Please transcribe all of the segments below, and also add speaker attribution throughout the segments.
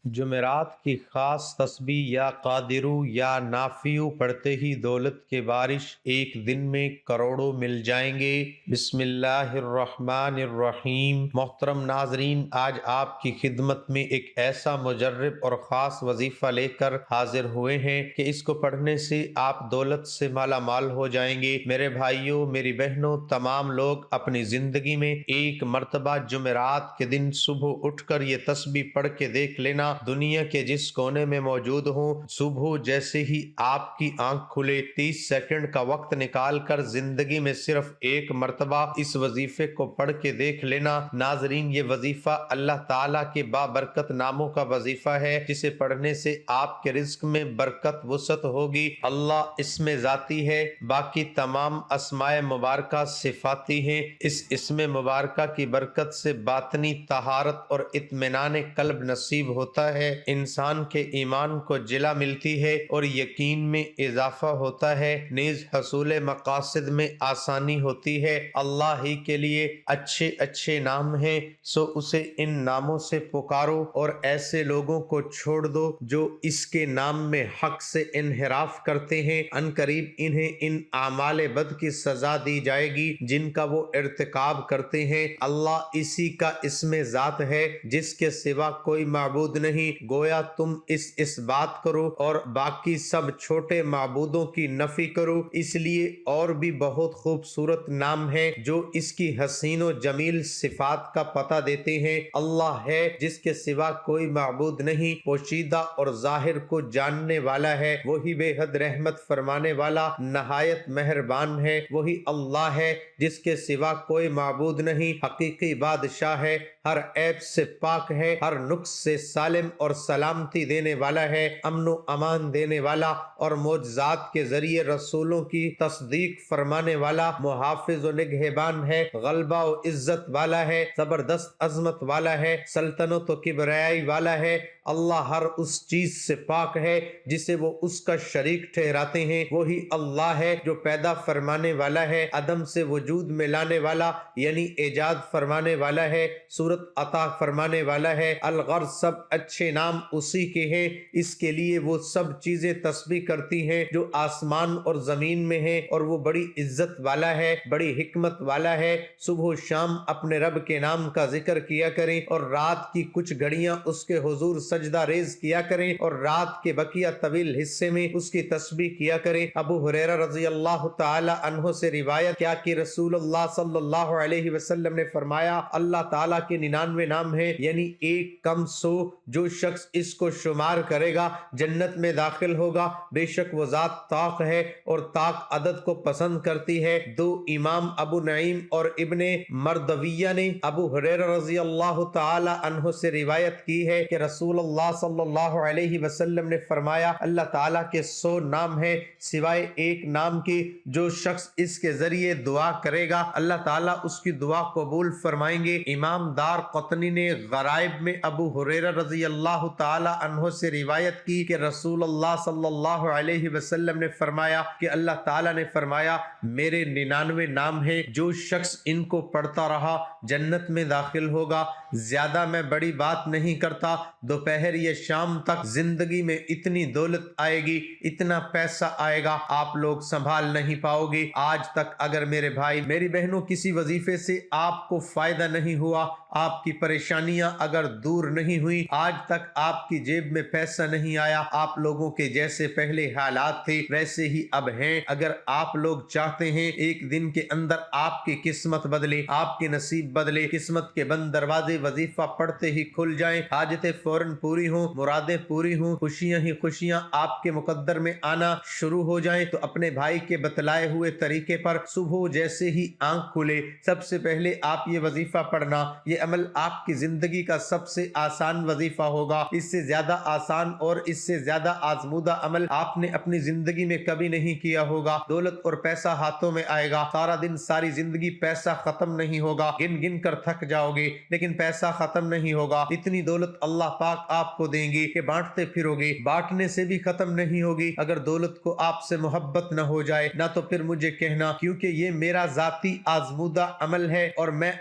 Speaker 1: جمعرات کی خاص تسبیح یا قادرو یا نافیو پڑھتے ہی دولت کے بارش ایک دن میں کروڑوں مل جائیں گے۔ بسم اللہ الرحمن الرحیم۔ محترم ناظرین، آج آپ کی خدمت میں ایک ایسا مجرب اور خاص وظیفہ لے کر حاضر ہوئے ہیں کہ اس کو پڑھنے سے آپ دولت سے مالا مال ہو جائیں گے۔ میرے بھائیوں، میری بہنوں، تمام لوگ اپنی زندگی میں ایک مرتبہ جمعرات کے دن صبح اٹھ کر یہ تسبیح پڑھ کے دیکھ لینا۔ دنیا کے جس کونے میں موجود ہوں، صبح جیسے ہی آپ کی آنکھ کھلے 30 سیکنڈ کا وقت نکال کر زندگی میں صرف ایک مرتبہ اس وظیفے کو پڑھ کے دیکھ لینا۔ ناظرین، یہ وظیفہ اللہ تعالیٰ کے بابرکت ناموں کا وظیفہ ہے، جسے پڑھنے سے آپ کے رزق میں برکت وسعت ہوگی۔ اللہ اس میں ذاتی ہے، باقی تمام اسماء مبارکہ صفاتی ہیں۔ اس اسم مبارکہ کی برکت سے باطنی طہارت اور اطمینان قلب نصیب ہوتا ہے، انسان کے ایمان کو جلا ملتی ہے اور یقین میں اضافہ ہوتا ہے، نیز حصول مقاصد میں آسانی ہوتی ہے۔ اللہ ہی کے لیے اچھے اچھے نام ہیں، سو اسے ان ناموں سے پکارو اور ایسے لوگوں کو چھوڑ دو جو اس کے نام میں حق سے انحراف کرتے ہیں۔ ان قریب انہیں ان اعمال بد کی سزا دی جائے گی جن کا وہ ارتکاب کرتے ہیں۔ اللہ اسی کا اسم ذات ہے جس کے سوا کوئی معبود نہیں۔ گویا تم اس بات کرو اور باقی سب چھوٹے معبودوں کی نفی کرو۔ اس لیے اور بھی بہت خوبصورت نام ہیں جو اس کی حسین و جمیل صفات کا پتہ دیتے ہیں۔ اللہ ہے جس کے سوا کوئی معبود نہیں، پوشیدہ اور ظاہر کو جاننے والا ہے، وہی بے حد رحمت فرمانے والا نہایت مہربان ہے۔ وہی اللہ ہے جس کے سوا کوئی معبود نہیں، حقیقی بادشاہ ہے، ہر عیب سے پاک ہے، ہر نقص سے سالم اور سلامتی دینے والا ہے، امن و امان دینے والا اور معجزات کے ذریعے رسولوں کی تصدیق فرمانے والا، محافظ و نگہبان ہے، غلبہ و عزت والا ہے، زبردست عظمت والا ہے، سلطنت و کبریائی والا ہے۔ اللہ ہر اس چیز سے پاک ہے جسے وہ اس کا شریک ٹھہراتے ہیں۔ وہی اللہ ہے جو پیدا فرمانے والا ہے، عدم سے وجود میں لانے والا یعنی ایجاد فرمانے والا ہے، صورت عطا فرمانے والا ہے۔ الغرض سب اچھے نام اسی کے ہیں، اس کے لیے وہ سب چیزیں تسبیح کرتی ہیں جو آسمان اور زمین میں ہیں، اور وہ بڑی عزت والا ہے، بڑی حکمت والا ہے۔ صبح و شام اپنے رب کے نام کا ذکر کیا کریں اور رات کی کچھ گھڑیاں اس کے حضور سجدہ ریز کیا کریں اور رات کے بقیہ طویل حصے میں اس کی تسبیح کیا کریں۔ ابو ہریرہ رضی اللہ تعالی عنہ سے روایت کیا کہ رسول اللہ صلی اللہ علیہ وسلم نے فرمایا، اللہ تعالیٰ کے 99 نام ہیں، یعنی ایک کم 100، جو شخص اس کو شمار کرے گا جنت میں داخل ہوگا۔ بے شک وہ ذات طاق ہے اور طاق عدد کو پسند کرتی ہے۔ دو امام ابو نعیم اور ابن مردویہ نے ابو ہریرہ رضی اللہ تعالی عنہ سے روایت کی ہے کہ رسول اللہ صلی اللہ علیہ وسلم نے فرمایا، اللہ تعالیٰ کے 100 نام ہیں سوائے ایک نام کے، جو شخص اس کے ذریعے دعا کرے گا اللہ تعالیٰ اس کی دعا قبول فرمائیں گے۔ امام دار قطنی نے غرائب میں ابو ہریرہ رضی اللہ تعالی عنہ سے روایت کی کہ رسول اللہ صلی اللہ علیہ وسلم نے فرمایا کہ اللہ تعالیٰ نے فرمایا، میرے 99 نام ہیں، جو شخص ان کو پڑھتا رہا جنت میں داخل ہوگا۔ زیادہ میں بڑی بات نہیں کرتا، دوپہر یا شام تک زندگی میں اتنی دولت آئے گی، اتنا پیسہ آئے گا، آپ لوگ سنبھال نہیں پاؤ گے۔ آج تک اگر میرے بھائی میری بہنوں کسی وظیفے سے آپ کو فائدہ نہیں ہوا، آپ کی پریشانیاں اگر دور نہیں ہوئی، آج تک آپ کی جیب میں پیسہ نہیں آیا، آپ لوگوں کے جیسے پہلے حالات تھے ویسے ہی اب ہیں۔ اگر آپ لوگ چاہتے ہیں ایک دن کے اندر آپ کی قسمت بدلے، آپ کے نصیب بدلے، قسمت کے بند دروازے وظیفہ پڑھتے ہی کھل جائیں، حاجتیں فوراً پوری ہوں، مرادیں پوری ہوں، خوشیاں ہی خوشیاں آپ کے مقدر میں آنا شروع ہو جائیں، تو اپنے بھائی کے بتلائے ہوئے طریقے پر صبح جیسے ہی آنکھ کھلے سب سے پہلے آپ یہ وظیفہ پڑھنا۔ یہ عمل آپ کی زندگی کا سب سے آسان وظیفہ ہوگا، اس سے زیادہ آسان اور اس سے زیادہ آزمودہ عمل آپ نے اپنی زندگی میں کبھی نہیں کیا ہوگا۔ دولت اور پیسہ ہاتھوں میں آئے گا، سارا دن ساری زندگی پیسہ ختم نہیں ہوگا، گن گن کر تھک جاؤ گے لیکن پیسہ ختم نہیں ہوگا۔ اتنی دولت اللہ پاک آپ کو دیں گے کہ بانٹتے پھرو گے، بانٹنے سے بھی ختم نہیں ہوگی۔ اگر دولت کو آپ سے محبت نہ ہو جائے نہ تو پھر مجھے کہنا، کیونکہ یہ میرا ذاتی آزمودہ عمل ہے اور میں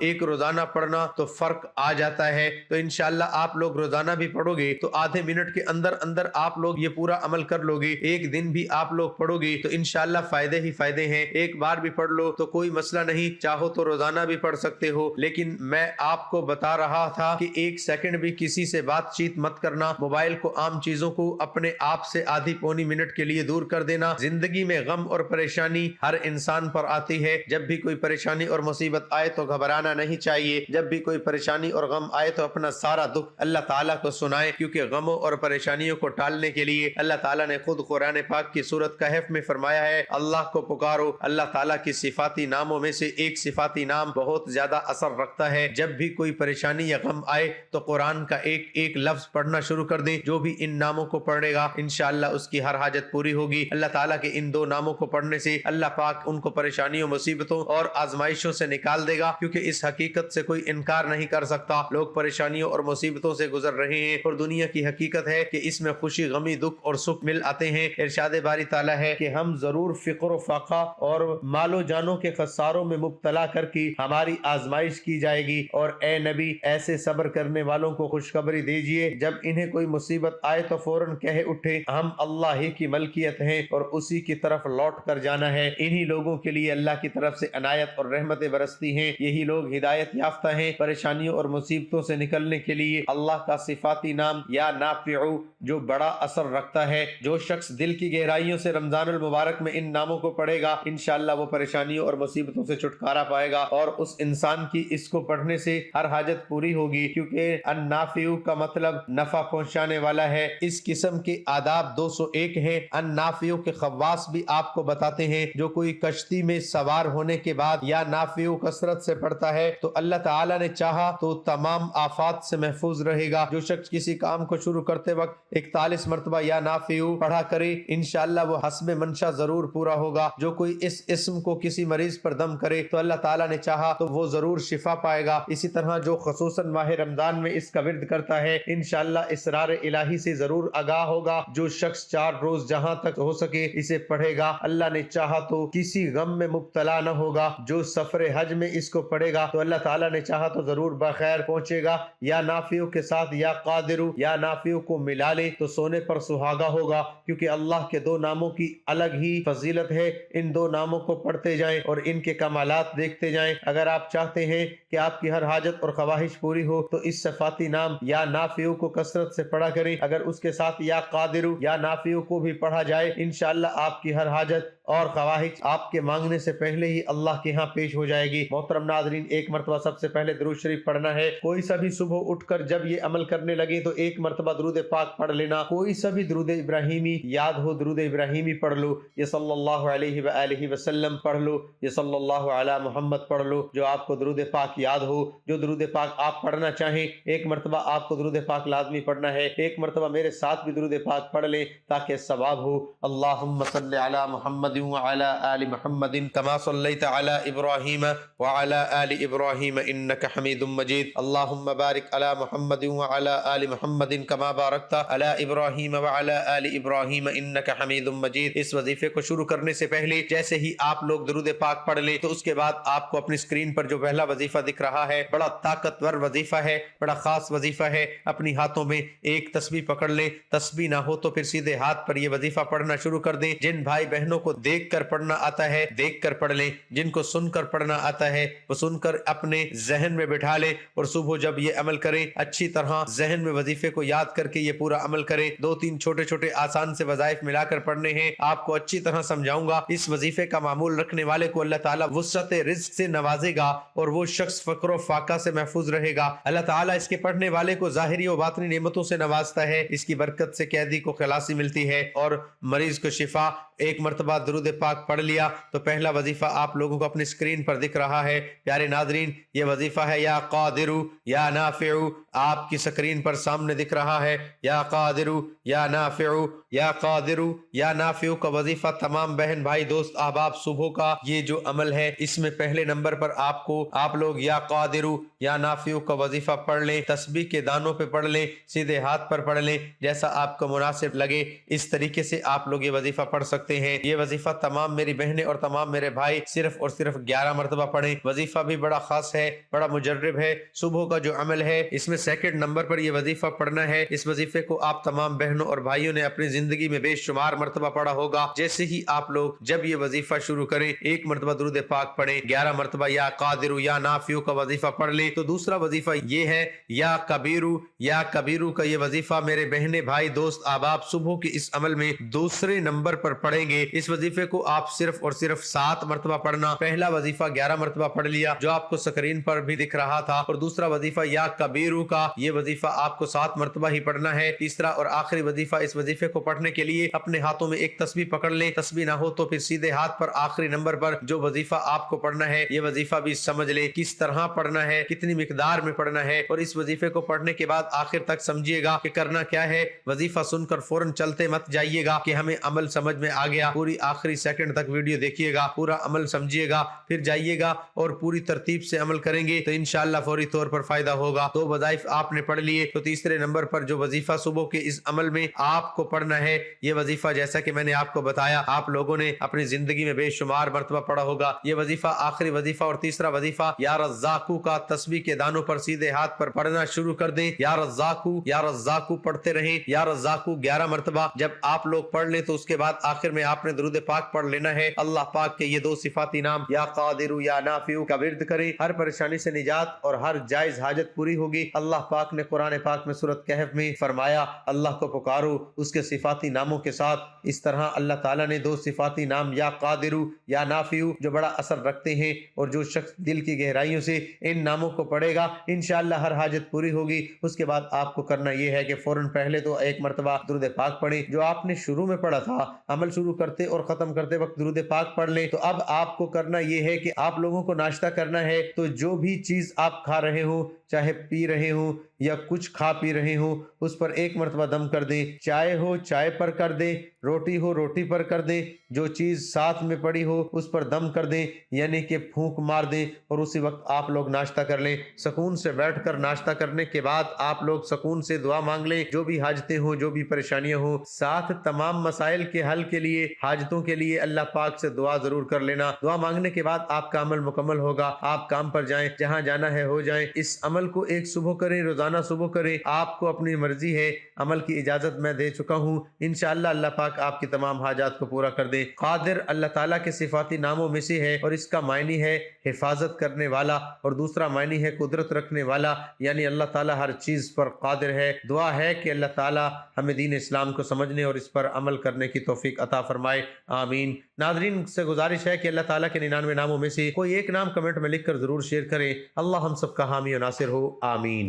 Speaker 1: ایک روزانہ پڑھنا تو فرق آ جاتا ہے۔ تو انشاءاللہ آپ لوگ روزانہ بھی پڑھو گے تو آدھے منٹ کے اندر اندر آپ لوگ یہ پورا عمل کر لو گے۔ ایک دن بھی آپ لوگ پڑھو گے تو انشاءاللہ فائدے ہی فائدے ہیں۔ ایک بار بھی پڑھ لو تو کوئی مسئلہ نہیں، چاہو تو روزانہ بھی پڑھ سکتے ہو، لیکن میں آپ کو بتا رہا تھا کہ ایک سیکنڈ بھی کسی سے بات چیت مت کرنا، موبائل کو، عام چیزوں کو اپنے آپ سے آدھی پونی منٹ کے لیے دور کر دینا۔ زندگی میں غم اور پریشانی ہر انسان پر آتی ہے، جب بھی کوئی پریشانی اور مصیبت آئے تو گھبرانا نہیں چاہیے، جب بھی کوئی پریشانی اور غم آئے تو اپنا سارا دکھ اللہ تعالیٰ کو سنائے، کیونکہ غموں اور پریشانیوں کو ٹالنے کے لیے اللہ تعالیٰ نے خود قرآن پاک کی سورت کہف میں فرمایا ہے اللہ کو پکارو۔ اللہ تعالیٰ کی صفاتی ناموں میں سے ایک صفاتی نام بہت زیادہ اثر رکھتا ہے، جب بھی کوئی پریشانی یا غم آئے تو قرآن کا ایک ایک لفظ پڑھنا شروع کر دیں۔ جو بھی ان ناموں کو پڑھے گا انشاءاللہ اس کی ہر حاجت پوری ہوگی۔ اللہ تعالیٰ کے ان دو ناموں کو پڑھنے سے اللہ پاک ان کو پریشانیوں، مصیبتوں اور آزمائشوں سے نکال دے گا، کیونکہ اس حقیقت سے کوئی انکار نہیں کر سکتا۔ لوگ پریشانیوں اور مصیبتوں سے گزر رہے ہیں اور دنیا کی حقیقت ہے کہ اس میں خوشی، غمی، دکھ اور سکھ مل آتے ہیں۔ ارشاد باری تعالیٰ ہے کہ ہم ضرور فقر و فاقہ اور مال و جانوں کے خساروں میں مبتلا کر کے ہماری آزمائش کی جائے گی، اور اے نبی ایسے صبر کرنے والوں کو خوشخبری دیجئے جب انہیں کوئی مصیبت آئے تو فوراً کہہ اٹھے ہم اللہ ہی کی ملکیت ہیں اور اسی کی طرف لوٹ کر جانا ہے۔ انہی لوگوں کے لیے اللہ کی طرف سے عنایت اور رحمتیں برستی ہیں، یہی لوگ ہدایت یافتہ ہیں۔ پریشانیوں اور مصیبتوں سے نکلنے کے لیے اللہ کا صفاتی نام یا نافع جو بڑا اثر رکھتا ہے۔ جو شخص دل کی گہرائیوں سے رمضان المبارک میں ان ناموں کو پڑھے گا انشاءاللہ وہ پریشانیوں اور مصیبتوں سے چھٹکارا پائے گا، اور اس انسان کی اس کو پڑھنے سے ہر حاجت پوری ہوگی، کیونکہ النافع کا مطلب نفع پہنچانے والا ہے۔ اس قسم کے آداب 201 ہیں۔ النافع کے خواص بھی آپ کو بتاتے ہیں۔ جو کوئی کشتی میں سوار ہونے کے بعد یا نافع کثرت سے پڑھتا ہے تو اللہ تعالیٰ نے چاہا تو تمام آفات سے محفوظ رہے گا۔ جو شخص کسی کام کو شروع کرتے وقت 41 مرتبہ یا نافع پڑھا کرے انشاءاللہ وہ حسب منشا ضرور پورا ہوگا۔ جو کوئی اس اسم کو کسی مریض پر دم کرے تو اللہ تعالیٰ نے چاہا تو وہ ضرور شفا پائے گا۔ اسی طرح جو خصوصاً ماہ رمضان میں اس کا ورد کرتا ہے انشاءاللہ اسرار الہی سے ضرور آگاہ ہوگا۔ جو شخص 4 روز جہاں تک ہو سکے اسے پڑھے گا اللہ نے چاہا تو کسی غم میں مبتلا نہ ہوگا۔ جو سفر حج میں اس کو پڑھے گا تو اللہ تعالیٰ نے چاہا تو ضرور بخیر پہنچے گا۔ یا نافع کے ساتھ یا قادر یا نافع کو ملا لے تو سونے پر سہاگا ہوگا، کیونکہ اللہ کے دو ناموں کی الگ ہی فضیلت ہے۔ ان دو ناموں کو پڑھتے جائیں اور ان کے کمالات دیکھتے جائیں۔ اگر آپ چاہتے ہیں کہ آپ کی ہر حاجت اور خواہش پوری ہو تو اس صفاتی نام یا نافع کو کثرت سے پڑھا کریں۔ اگر اس کے ساتھ یا قادر یا نافع کو بھی پڑھا جائے انشاءاللہ آپ کی ہر حاجت اور خواہش آپ کے مانگنے سے پہلے ہی اللہ کے ہاں پیش ہو جائے گی۔ محترم ناظرین، ایک مرتبہ سب سے پہلے درود شریف پڑھنا ہے۔ کوئی سا بھی صبح اٹھ کر جب یہ عمل کرنے لگے تو ایک مرتبہ درود پاک پڑھ لینا۔ کوئی سا بھی درود ابراہیمی یاد ہو درود ابراہیمی پڑھ لو، یہ صلی اللہ علیہ وآلہ وسلم پڑھ لو، یہ صلی اللہ علی محمد پڑھ لو۔ جو آپ کو درود پاک یاد ہو، جو درود پاک آپ پڑھنا چاہیں، ایک مرتبہ آپ کو درود پاک لازمی پڑھنا ہے۔ ایک مرتبہ میرے ساتھ بھی درود پاک پڑھ لیں تاکہ ثواب ہو۔ اللہم صلی علی محمد وعلی آل محمد کما صلیت علی ابراہیم وعلی آل ابراہیم انک حمید مجید۔ اللہم بارک علی محمد وعلی آل محمد کما بارکت علی ابراہیم وعلی آل ابراہیم انک حمید مجید۔ اس وظیفے کو شروع کرنے سے پہلے جیسے ہی آپ لوگ درود پاک پڑھ لیں تو اس کے بعد آپ کو اپنی اسکرین پر جو پہلا وظیفہ دکھ رہا ہے بڑا طاقتور وظیفہ ہے، بڑا خاص وظیفہ ہے۔ اپنی ہاتھوں میں ایک تسبیح پکڑ لیں، تسبیح نہ ہو تو پھر سیدھے ہاتھ پر یہ وظیفہ پڑھنا شروع کر دیں۔ جن بھائی بہنوں کو دیکھ کر پڑھنا آتا ہے دیکھ کر پڑھ لیں، جن کو سن کر پڑھنا آتا ہے وہ سن کر اپنے ذہن میں بٹھا لیں، اور صبح جب یہ عمل کریں اچھی طرح ذہن میں وظیفے کو یاد کر کے یہ پورا عمل کریں۔ 2-3 چھوٹے چھوٹے آسان سے وظائف ملا کر پڑھنے ہیں، آپ کو اچھی طرح سمجھاؤں گا۔ اس وظیفے کا معمول رکھنے والے کو اللہ تعالیٰ وسعت رزق سے نوازے گا اور وہ شخص فقر و فاقہ سے محفوظ رہے گا۔ اللہ تعالیٰ اس کے پڑھنے والے کو ظاہری و باطنی نعمتوں سے نوازتا ہے، اس کی برکت سے قیدی کو خلاصی ملتی ہے اور مریض کو شفا۔ ایک مرتبہ درود پاک پڑھ لیا تو پہلا وظیفہ آپ لوگوں کو اپنی اسکرین پر دکھ رہا ہے۔ پیارے ناظرین، یہ وظیفہ ہے یا قادر یا نافع آپ کی سکرین پر سامنے دکھ رہا ہے یا قادرو یا نافعو یا قادرو یا نافعو کا وظیفہ تمام بہن بھائی دوست احباب صبح کا یہ جو عمل ہے اس میں پہلے نمبر پر آپ لوگ یا قادرو یا نافعو کا وظیفہ پڑھ لیں، تسبیح کے دانوں پہ پڑھ لیں، سیدھے ہاتھ پر پڑھ لیں، جیسا آپ کو مناسب لگے اس طریقے سے آپ لوگ یہ وظیفہ پڑھ سکتے ہیں۔ یہ وظیفہ تمام میری بہنیں اور تمام میرے بھائی صرف اور صرف 11 مرتبہ پڑھیں۔ وظیفہ بھی بڑا خاص ہے، بڑا مجرب ہے۔ صبح کا جو عمل ہے اس میں سیکنڈ نمبر پر یہ وظیفہ پڑھنا ہے۔ اس وظیفے کو آپ تمام بہنوں اور بھائیوں نے اپنی زندگی میں بے شمار مرتبہ پڑھا ہوگا۔ جیسے ہی آپ لوگ جب یہ وظیفہ شروع کریں، ایک مرتبہ درود پاک پڑھیں، 11 مرتبہ یا قادر یا نافع کا وظیفہ پڑھ لیں، تو دوسرا وظیفہ یہ ہے یا کبیرو کا یہ وظیفہ میرے بہنیں بھائی دوست احباب صبح کے اس عمل میں دوسرے نمبر پر پڑھیں گے۔ اس وظیفے کو آپ صرف اور صرف 7 مرتبہ پڑھنا۔ پہلا وظیفہ 11 مرتبہ پڑھ لیا جو آپ کو سکرین پر بھی دکھ رہا تھا، اور دوسرا وظیفہ یا کبیرو کا یہ وظیفہ آپ کو 7 مرتبہ ہی پڑھنا ہے۔ تیسرا اور آخری وظیفہ، اس وظیفے کو پڑھنے کے لیے اپنے ہاتھوں میں ایک تسبیح پکڑ لیں، تسبیح نہ ہو تو پھر سیدھے ہاتھ پر آخری نمبر پر جو وظیفہ آپ کو پڑھنا ہے یہ وظیفہ بھی سمجھ لیں کس طرح پڑھنا ہے، کتنی مقدار میں پڑھنا ہے، اور اس وظیفے کو پڑھنے کے بعد آخر تک سمجھیے گا کہ کرنا کیا ہے۔ وظیفہ سن کر فوراً چلتے مت جائیے گا کہ ہمیں عمل سمجھ میں آ گیا، پوری آخری سیکنڈ تک ویڈیو دیکھیے گا، پورا عمل سمجھیے گا، پھر جائیے گا اور پوری ترتیب سے عمل کریں گے تو انشاءاللہ فوری طور پر فائدہ ہوگا۔ 2 وظائف آپ نے پڑھ لیے، تو تیسرے نمبر پر جو وظیفہ صبح کے اس عمل میں آپ کو پڑھنا ہے یہ وظیفہ جیسا کہ میں نے آپ کو بتایا آپ لوگوں نے اپنی زندگی میں بے شمار مرتبہ پڑھا ہوگا۔ یہ وظیفہ آخری وظیفہ اور تیسرا وظیفہ یا رزاقو کا تسبیح کے دانوں پر سیدھے ہاتھ پر پڑھنا شروع کر دیں۔ یا رزاقو پڑھتے رہیں، یا رزاقو 11 مرتبہ جب آپ لوگ پڑھ لیں تو اس کے بعد آخر میں آپ نے درود پاک پڑھ لینا ہے۔ اللہ پاک کے یہ 2 صفاتی نام یا قادر یا نافع کا ورد کریں، ہر پریشانی سے نجات اور ہر جائز حاجت پوری ہوگی۔ اللہ پاک نے قرآن پاک میں سورۃ کہف میں فرمایا اللہ کو پکارو اس کے صفاتی ناموں کے ساتھ۔ اس طرح اللہ تعالیٰ نے 2 صفاتی نام یا قادر یا نافع جو بڑا اثر رکھتے ہیں، اور جو شخص دل کی گہرائیوں سے ان ناموں کو پڑھے گا انشاءاللہ ہر حاجت پوری ہوگی۔ اس کے بعد آپ کو کرنا یہ ہے کہ فوراً پہلے تو 1 مرتبہ درود پاک پڑھیں جو آپ نے شروع میں پڑھا تھا، عمل شروع کرتے اور ختم کرتے وقت درود پاک پڑھ لیں۔ تو اب آپ کو کرنا یہ ہے کہ آپ لوگوں کو ناشتہ کرنا ہے، تو جو بھی چیز آپ کھا رہے ہوں، چاہے پی رہے ہوں یا کچھ کھا پی رہے ہوں، اس پر 1 مرتبہ دم کر دیں۔ چائے ہو چائے پر کر دیں، روٹی ہو روٹی پر کر دیں، جو چیز ساتھ میں پڑی ہو اس پر دم کر دیں، یعنی کہ پھونک مار دیں، اور اسی وقت آپ لوگ ناشتہ کر لیں۔ سکون سے بیٹھ کر ناشتہ کرنے کے بعد آپ لوگ سکون سے دعا مانگ لیں، جو بھی حاجتیں ہوں، جو بھی پریشانیاں ہوں، ساتھ تمام مسائل کے حل کے لیے، حاجتوں کے لیے اللہ پاک سے دعا ضرور کر لینا۔ دعا مانگنے کے بعد آپ کا عمل مکمل ہوگا، آپ کام پر جائیں، جہاں جانا ہے ہو جائیں۔ اس عمل کو ایک صبح کریں، روزانہ صبح کریں، آپ کو اپنی مرضی ہے، عمل کی اجازت میں دے چکا ہوں۔ انشاءاللہ اللہ پاک آپ کی تمام حاجات کو پورا کر دے۔ قادر اللہ تعالیٰ کے صفاتی ناموں میں سے ہے، اور اس کا معنی ہے حفاظت کرنے والا، اور دوسرا معنی ہے قدرت رکھنے والا، یعنی اللہ تعالیٰ ہر چیز پر قادر ہے۔ دعا ہے کہ اللہ تعالیٰ ہمیں دین اسلام کو سمجھنے اور اس پر عمل کرنے کی توفیق عطا فرمائے، آمین۔ ناظرین سے گزارش ہے کہ اللہ تعالیٰ کے 99 ناموں میں سے کوئی ایک نام کمنٹ میں لکھ کر ضرور شیئر کریں۔ اللہ ہم سب کا حامی و ناصر ہو، آمین۔